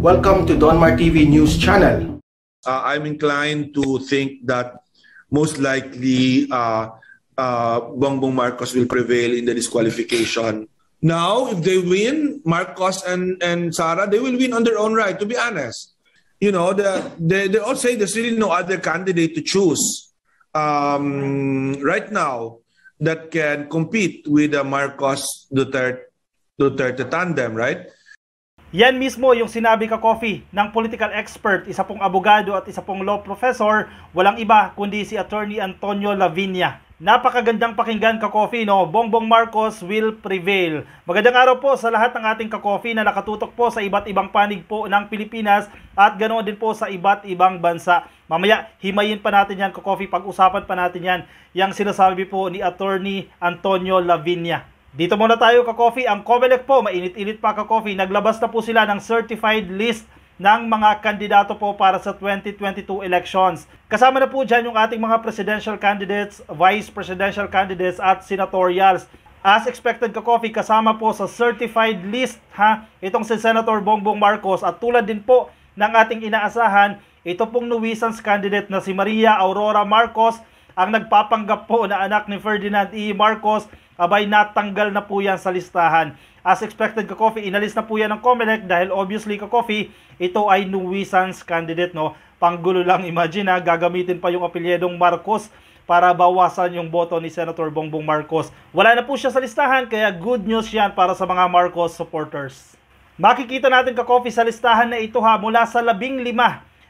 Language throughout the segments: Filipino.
Welcome to Donmar TV News Channel. I'm inclined to think that most likely Bongbong Marcos will prevail in the disqualification. Now, if they win, Marcos and Sara, they will win on their own right, to be honest. You know, they all say there's really no other candidate to choose right now that can compete with the Marcos Duterte tandem, right? Yan mismo yung sinabi ka, Coffee, ng political expert, isa pong abogado at isa pong law professor, walang iba kundi si Attorney Antonio Lavinia. Napakagandang pakinggan, ka Coffee, no? Bongbong Marcos will prevail. Magandang araw po sa lahat ng ating ka Coffee na nakatutok po sa iba't ibang panig po ng Pilipinas at ganoon din po sa iba't ibang bansa. Mamaya, himayin pa natin yan, ka Coffee, pag-usapan pa natin yan, yung sinasabi po ni Attorney Antonio Lavinia. Dito muna tayo, ka Coffee. Ang COMELEC po, mainit-init pa, ka Coffee. Naglabas na po sila ng certified list ng mga kandidato po para sa 2022 elections. Kasama na po dyan yung ating mga presidential candidates, vice presidential candidates at senatorials. As expected, ka Coffee, kasama po sa certified list itong si Senator Bongbong Marcos at tulad din po ng ating inaasahan, ito pong nuisance candidate na si Maria Aurora Marcos, ang nagpapanggap po na anak ni Ferdinand E. Marcos, abay natanggal na po yan sa listahan. As expected, ka Coffee, inalis na po yan ng COMELEC dahil obviously, ka Coffee, ito ay nuisance candidate, no? Panggulo lang, imagine gagamitin pa yung apelyedong Marcos para bawasan yung boto ni Senator Bongbong Marcos. Wala na po siya sa listahan, kaya good news yan para sa mga Marcos supporters. Makikita natin, ka Coffee, sa listahan na ito mula sa 15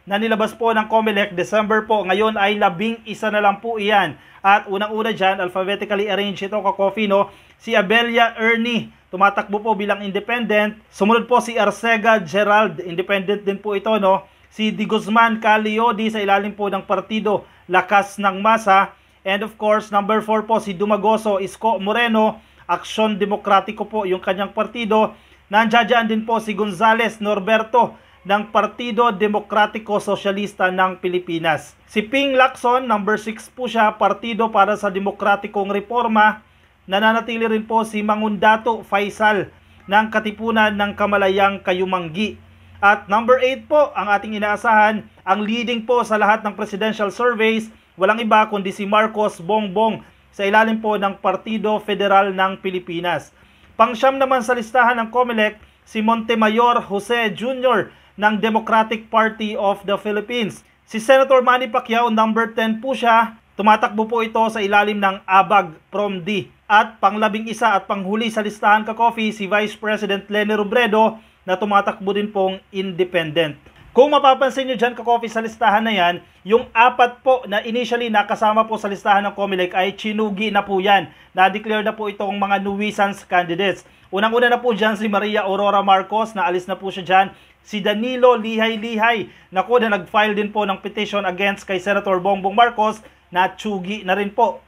na nilabas po ng COMELEC, December po, ngayon ay 11 na lang po iyan. At unang-una dyan, alphabetically arranged ito, ka Coffee, no? Si Abelia Ernie, tumatakbo po bilang independent. Sumunod po si Arcega Gerald, independent din po ito, no? Si Di Guzman Caliodi sa ilalim po ng partido Lakas ng Masa. And of course, number 4 po si Dumagoso Isko Moreno, Aksyon Demokratiko po yung kanyang partido. Nandiyan din po si Gonzales Norberto ng Partido Demokratiko Sosyalista ng Pilipinas. Si Ping Lacson, number 6 po siya, Partido para sa Demokratikong Reforma. Nananatili rin po si Mangundato Faisal ng Katipunan ng Kamalayang Kayumanggi. At number 8 po, ang ating inaasahan, ang leading po sa lahat ng presidential surveys, walang iba kundi si Marcos Bongbong sa ilalim po ng Partido Federal ng Pilipinas. Pangsyam naman sa listahan ng COMELEC, si Montemayor Jose Jr. ng Democratic Party of the Philippines. Si Senator Manny Pacquiao, number 10 po siya. Tumatakbo po ito sa ilalim ng ABAG PROMD. At pang-11 at panghuli sa listahan, ka Coffee, si Vice President Leni Robredo na tumatakbo din pong independent. Kung mapapansin nyo dyan, ka Coffee, sa listahan na yan, yung 4 po na initially nakasama po sa listahan ng COMELEC ay chinugi na po yan. Na-declare na po itong mga nuisance candidates. Unang-una na po dyan si Maria Aurora Marcos, na alis na po siya dyan. Si Danilo Lihay-Lihay, na nag-file din po ng petition against kay Senator Bongbong Marcos, na tsugi na rin po.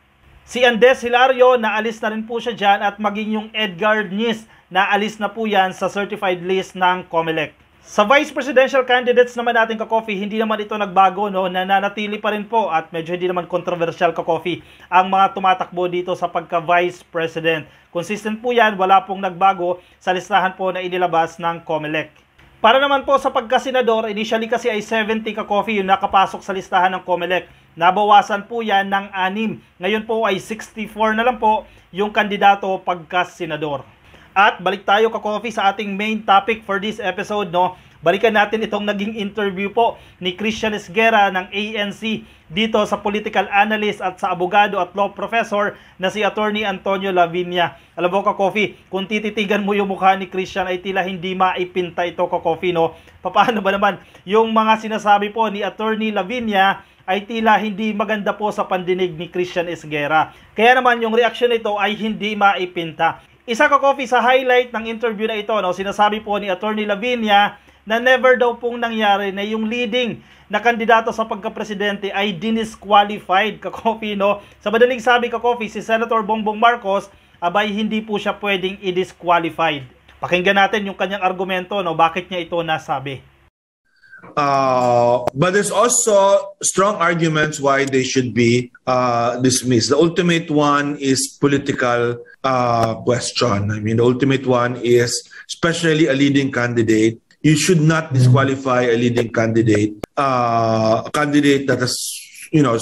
Si Andes Hilario, na alis na rin po siya dyan, at maging yung Edgar Nis, na alis na po yan sa certified list ng COMELEC. Sa vice presidential candidates naman natin, ka Coffee, hindi naman ito nagbago, no? Nananatili pa rin po at medyo hindi naman controversial, ka Coffee, ang mga tumatakbo dito sa pagka-vice president. Consistent po yan, wala pong nagbago sa listahan po na inilabas ng COMELEC. Para naman po sa pagka-senador, initially kasi ay 70, ka Coffee, yung nakapasok sa listahan ng COMELEC. Nabawasan po yan ng 6. Ngayon po ay 64 na lang po yung kandidato pagka-senador. At balik tayo, ka Coffee, sa ating main topic for this episode, no? Balikan natin itong naging interview po ni Christian Esguerra ng ANC dito sa political analyst at sa abogado at law professor na si Attorney Antonio Lavinia. Alam mo, ka Coffee, kung tititigan mo yung mukha ni Christian ay tila hindi maipinta ito, ka Coffee, no? Paano ba naman yung mga sinasabi po ni Attorney Lavinia ay tila hindi maganda po sa pandinig ni Christian Esguerra. Kaya naman yung reaction nito ay hindi maipinta. Isa, ka Coffee, sa highlight ng interview na ito, no, sinasabi po ni Attorney Lavinia na never daw pong nangyari na yung leading na kandidato sa pagka-presidente ay disqualified, ka Coffee, no? Sa madaling sabi, ka Coffee, si Senator Bongbong Marcos, abay hindi po siya pwedeng i-disqualified. Pakinggan natin yung kanyang argumento, no, bakit niya ito nasabi. But there's also strong arguments why they should be dismissed. The ultimate one is political question. I mean, the ultimate one is, especially a leading candidate, you should not disqualify a leading candidate, a candidate that has,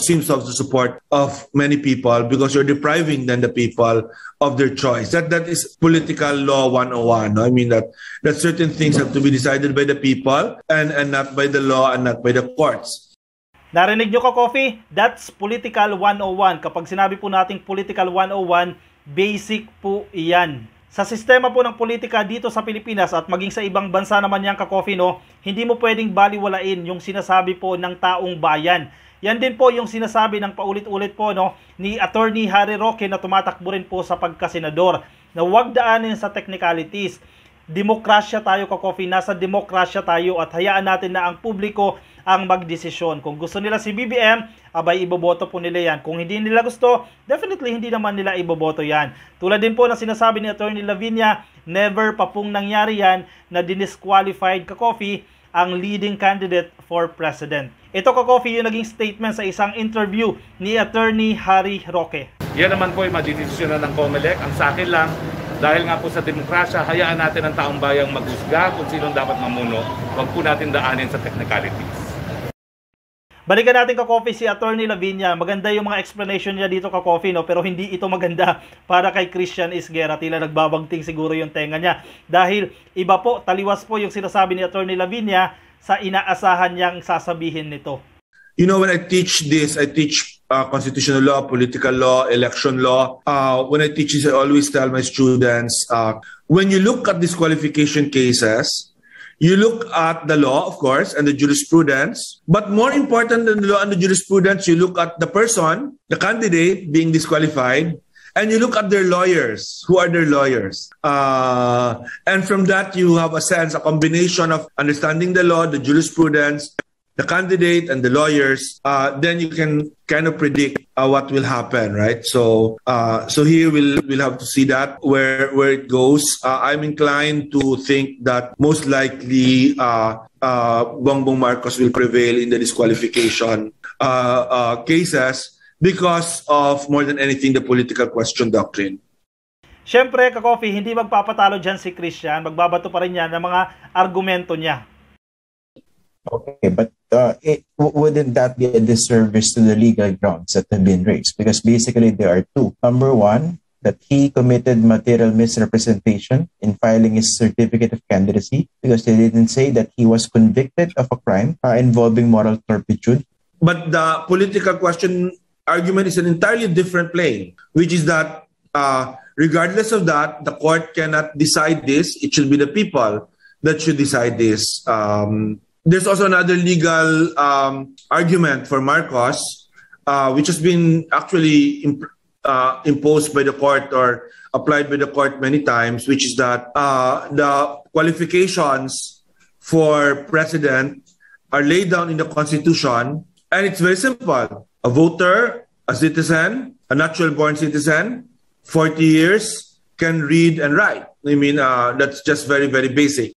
seems to have the support of many people, because you're depriving then the people of their choice. That is political law 101. I mean that certain things have to be decided by the people and not by the law and not by the courts. Narinig nyo ka, Coffee? That's political 101. Kapag sinabi po nating political 101, basic po iyan. Sa sistema po ng politika dito sa Pilipinas at maging sa ibang bansa naman yan, ka-Coffee, no, hindi mo pwedeng baliwalain yung sinasabi po ng taong bayan. Yan din po yung sinasabi ng paulit-ulit po, no, ni Attorney Harry Roque na tumatakbo rin po sa pagkasenador, na huwag daanin sa technicalities. Demokrasya tayo, ka-Coffee, nasa demokrasya tayo at hayaan natin na ang publiko ang magdesisyon. Kung gusto nila si BBM, abay iboboto po nila yan. Kung hindi nila gusto, definitely hindi naman nila iboboto yan. Tulad din po na sinasabi ni Attorney Lavinia, never pa pong nangyari yan na dinisqualified, ka-Coffee, ang leading candidate for president. Ito, ka-Coffee, yung naging statement sa isang interview ni Attorney Harry Roque. Yan naman po ay madidesisyonan ng COMELEC. Ang sa akin lang, dahil nga po sa demokrasya, hayaan natin ang taong bayang maghusga kung sinong dapat mamuno. Huwag po natin daanin sa technicalities. Balikan natin, ka-Coffee, si Attorney Lavinia. Maganda yung mga explanation niya dito, ka-Coffee, no? Pero hindi ito maganda para kay Christian Isguera. Tila nagbabagting siguro yung tenga niya. Dahil iba po, taliwas po yung sinasabi ni Attorney Lavinia sa inaasahan niyang sasabihin nito. When I teach this, I teach constitutional law, political law, election law. When I teach this, I always tell my students, when you look at disqualification cases, you look at the law, of course, and the jurisprudence. But more important than the law and the jurisprudence, you look at the person, the candidate being disqualified, and you look at their lawyers. Who are their lawyers? And from that, you have a sense, a combination of understanding the law, the jurisprudence, the candidate, and the lawyers. Then you can kind of predict what will happen, right? So here we'll have to see that where it goes. I'm inclined to think that most likely Bongbong Marcos will prevail in the disqualification cases because of, more than anything, the political question doctrine. Siyempre, ka-Coffee, hindi magpapatalo dyan si Christian. Magbabato pa rin yan ng mga argumento niya. Okay, but wouldn't that be a disservice to the legal grounds that have been raised? Because basically there are two. Number one, that he committed material misrepresentation in filing his certificate of candidacy because they didn't say that he was convicted of a crime involving moral turpitude. But the political question argument is an entirely different plane, which is that regardless of that, the court cannot decide this. It should be the people that should decide this. There's also another legal argument for Marcos, which has been actually imposed by the court or applied by the court many times, which is that the qualifications for president are laid down in the Constitution, and it's very simple. A voter, a citizen, a natural-born citizen, 40 years, can read and write. I mean, that's just very, very basic.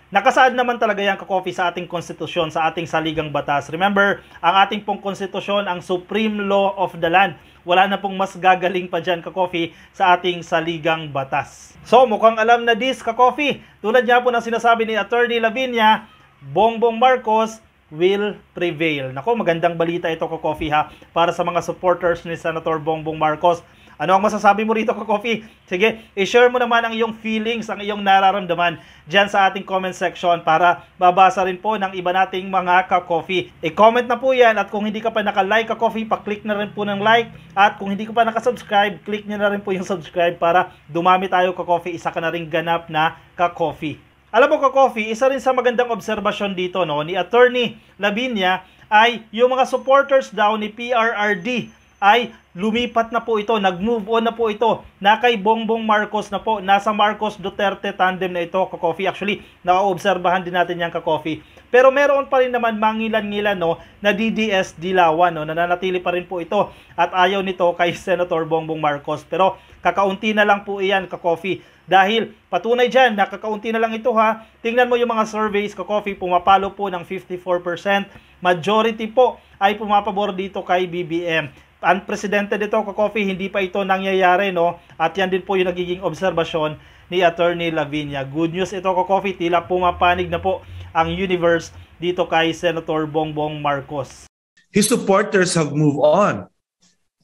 Nakasaad naman talaga yan, ka-Coffee, sa ating konstitusyon, sa ating saligang batas. Remember, ang ating pong konstitusyon, ang supreme law of the land. Wala na pong mas gagaling pa dyan, ka-Coffee, sa ating saligang batas. So, mukhang alam na this, ka-Coffee. Tulad niya po na sinasabi ni Attorney Lavinia, Bongbong Marcos will prevail. Nako, magandang balita ito, ka-Coffee, ha, para sa mga supporters ni Senator Bongbong Marcos. Ano ang masasabi mo rito, ka-Coffee? Sige, i-share mo naman ang iyong feelings, ang iyong nararamdaman dyan sa ating comment section para babasa rin po ng iba nating mga ka-Coffee. I-comment na po yan, at kung hindi ka pa naka-like, ka-Coffee, pa-click na rin po ng like, at kung hindi ka pa naka-subscribe, click nyo na rin po yung subscribe para dumami tayo, ka-Coffee. Isa ka na rin ganap na ka-Coffee. Alam mo, ka-Coffee, isa rin sa magandang obserbasyon dito, no, ni Attorney Lavinia ay yung mga supporters daw ni PRRD ay lumipat na po ito, nag-move on na po ito na kay Bongbong Marcos na po, nasa Marcos Duterte tandem na ito, ka-Coffee. Actually, naka-obserbahan din natin yan, ka-Coffee. Pero meron pa rin naman mangilan-ngilan, no, na DDS Dilawan, no, nananatili pa rin po ito at ayaw nito kay Senator Bongbong Marcos. Pero kakaunti na lang po iyan, ka-Coffee. Dahil patunay dyan, nakakaunti na lang ito, ha. Tingnan mo yung mga surveys, ka-Coffee, pumapalo po ng 54%. Majority po ay pumapabor dito kay BBM. unprecedented ito, Ka-Coffee, hindi pa ito nangyayari, no? At yan din po yung nagiging obserbasyon ni Attorney Lavinia. Good news ito, Ka-Coffee, tila pumapanig na po ang universe dito kay Senator Bongbong Marcos. His supporters have moved on.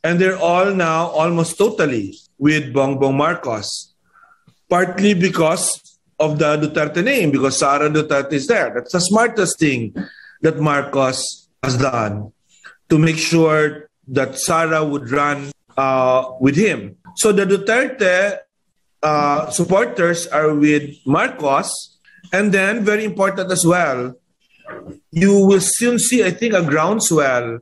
And they're all now almost totally with Bongbong Marcos. Partly because of the Duterte name, because Sara Duterte is there. That's the smartest thing that Marcos has done to make sure that Sara would run with him. So the Duterte supporters are with Marcos, and then very important as well, you will soon see, I think, a groundswell.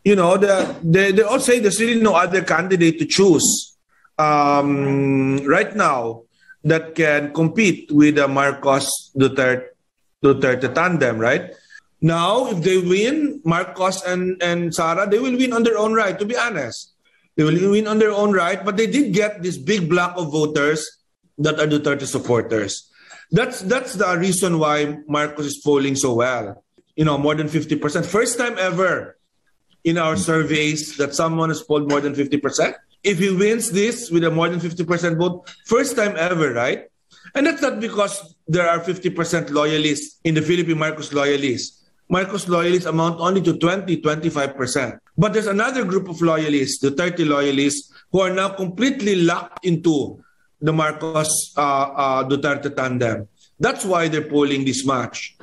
You know, they all say there's really no other candidate to choose right now that can compete with the Marcos Duterte tandem, right? Now, if they win, Marcos and Sara, they will win on their own right, to be honest. They will win on their own right, but they did get this big block of voters that are Duterte supporters. That's the reason why Marcos is polling so well. You know, more than 50%. First time ever in our surveys that someone has polled more than 50%. If he wins this with a more than 50% vote, first time ever, right? And that's not because there are 50% loyalists in the Philippine Marcos loyalists. Marcos loyalists amount only to 20-25%. But there's another group of loyalists, the 30 loyalists, who are now completely locked into the Marcos Duterte tandem. That's why they're polling this much.